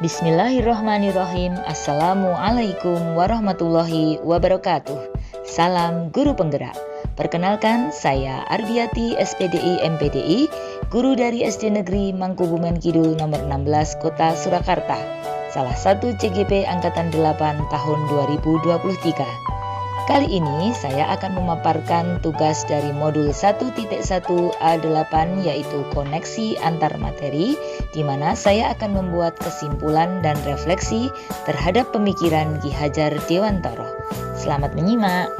Bismillahirrahmanirrahim. Assalamualaikum warahmatullahi wabarakatuh. Salam guru penggerak. Perkenalkan, saya Arbiati SPDI MPDI, guru dari SD Negeri Mangkubumen Kidul nomor 16 Kota Surakarta, salah satu CGP Angkatan 8 tahun 2023. Kali ini saya akan memaparkan tugas dari modul 1.1A8 yaitu koneksi antar materi, di mana saya akan membuat kesimpulan dan refleksi terhadap pemikiran Ki Hajar Dewantara. Selamat menyimak.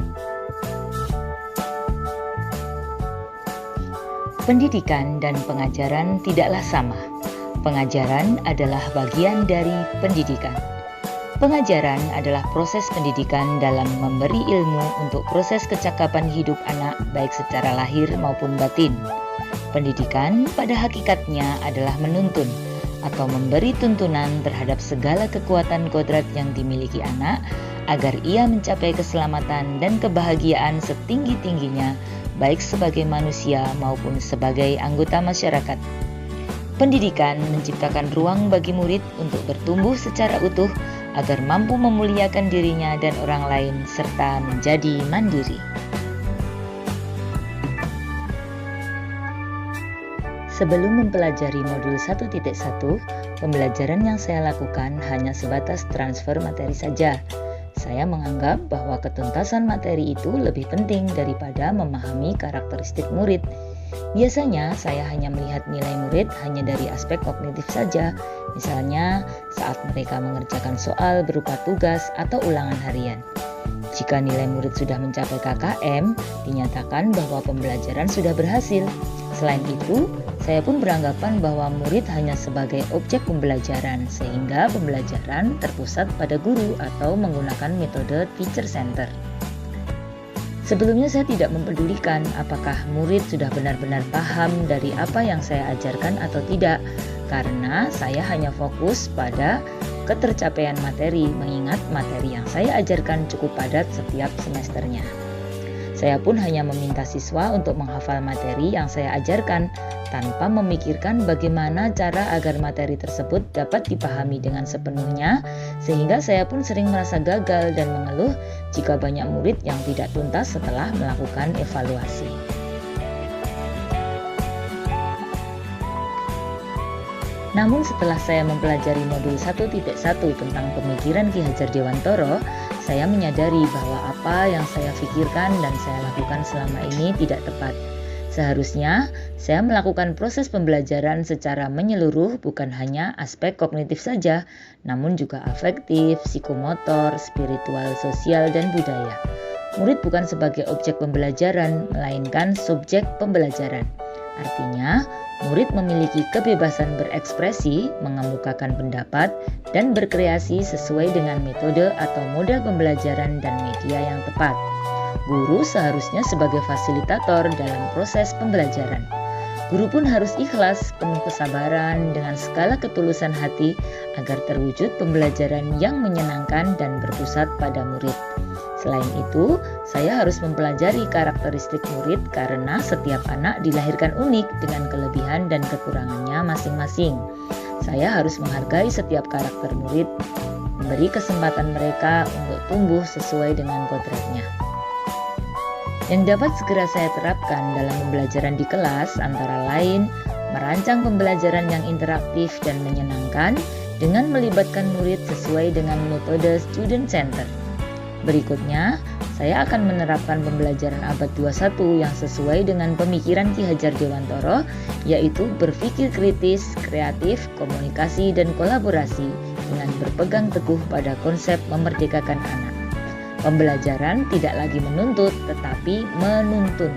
Pendidikan dan pengajaran tidaklah sama. Pengajaran adalah bagian dari pendidikan. Pengajaran adalah proses pendidikan dalam memberi ilmu untuk proses kecakapan hidup anak baik secara lahir maupun batin. Pendidikan pada hakikatnya adalah menuntun atau memberi tuntunan terhadap segala kekuatan kodrat yang dimiliki anak agar ia mencapai keselamatan dan kebahagiaan setinggi-tingginya baik sebagai manusia maupun sebagai anggota masyarakat. Pendidikan menciptakan ruang bagi murid untuk bertumbuh secara utuh agar mampu memuliakan dirinya dan orang lain serta menjadi mandiri. Sebelum mempelajari modul 1.1, pembelajaran yang saya lakukan hanya sebatas transfer materi saja. Saya menganggap bahwa ketuntasan materi itu lebih penting daripada memahami karakteristik murid. Biasanya saya hanya melihat nilai murid hanya dari aspek kognitif saja, misalnya saat mereka mengerjakan soal berupa tugas atau ulangan harian. Jika nilai murid sudah mencapai KKM, dinyatakan bahwa pembelajaran sudah berhasil. Selain itu, saya pun beranggapan bahwa murid hanya sebagai objek pembelajaran, sehingga pembelajaran terpusat pada guru atau menggunakan metode teacher center. Sebelumnya saya tidak mempedulikan apakah murid sudah benar-benar paham dari apa yang saya ajarkan atau tidak, karena saya hanya fokus pada ketercapaian materi, mengingat materi yang saya ajarkan cukup padat setiap semesternya. Saya pun hanya meminta siswa untuk menghafal materi yang saya ajarkan tanpa memikirkan bagaimana cara agar materi tersebut dapat dipahami dengan sepenuhnya, sehingga saya pun sering merasa gagal dan mengeluh jika banyak murid yang tidak tuntas setelah melakukan evaluasi. Namun setelah saya mempelajari modul 1.1 tentang pemikiran Ki Hajar Dewantara, saya menyadari bahwa apa yang saya pikirkan dan saya lakukan selama ini tidak tepat. Seharusnya saya melakukan proses pembelajaran secara menyeluruh, bukan hanya aspek kognitif saja, namun juga afektif, psikomotor, spiritual, sosial, dan budaya. Murid bukan sebagai objek pembelajaran, melainkan subjek pembelajaran. Artinya, murid memiliki kebebasan berekspresi, mengemukakan pendapat, dan berkreasi sesuai dengan metode atau model pembelajaran dan media yang tepat. Guru seharusnya sebagai fasilitator dalam proses pembelajaran. Guru pun harus ikhlas, penuh kesabaran, dengan segala ketulusan hati agar terwujud pembelajaran yang menyenangkan dan berpusat pada murid. Selain itu, saya harus mempelajari karakteristik murid karena setiap anak dilahirkan unik dengan kelebihan dan kekurangannya masing-masing. Saya harus menghargai setiap karakter murid, memberi kesempatan mereka untuk tumbuh sesuai dengan kodratnya. Yang dapat segera saya terapkan dalam pembelajaran di kelas antara lain merancang pembelajaran yang interaktif dan menyenangkan dengan melibatkan murid sesuai dengan metode student center. Berikutnya, saya akan menerapkan pembelajaran abad 21 yang sesuai dengan pemikiran Ki Hajar Dewantara, yaitu berpikir kritis, kreatif, komunikasi, dan kolaborasi dengan berpegang teguh pada konsep memerdekakan anak. Pembelajaran tidak lagi menuntut, tetapi menuntun.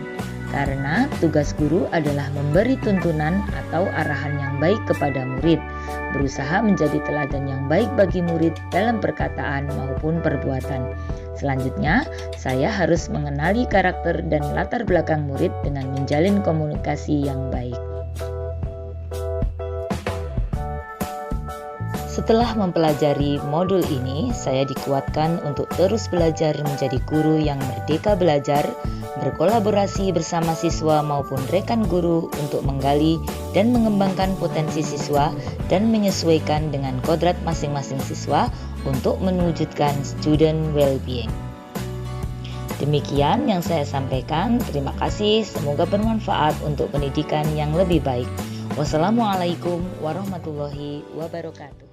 Karena tugas guru adalah memberi tuntunan atau arahan yang baik kepada murid, berusaha menjadi teladan yang baik bagi murid dalam perkataan maupun perbuatan. Selanjutnya, saya harus mengenali karakter dan latar belakang murid dengan menjalin komunikasi yang baik. Setelah mempelajari modul ini, saya dikuatkan untuk terus belajar menjadi guru yang merdeka belajar, berkolaborasi bersama siswa maupun rekan guru untuk menggali dan mengembangkan potensi siswa dan menyesuaikan dengan kodrat masing-masing siswa untuk mewujudkan student well-being. Demikian yang saya sampaikan. Terima kasih. Semoga bermanfaat untuk pendidikan yang lebih baik. Wassalamualaikum warahmatullahi wabarakatuh.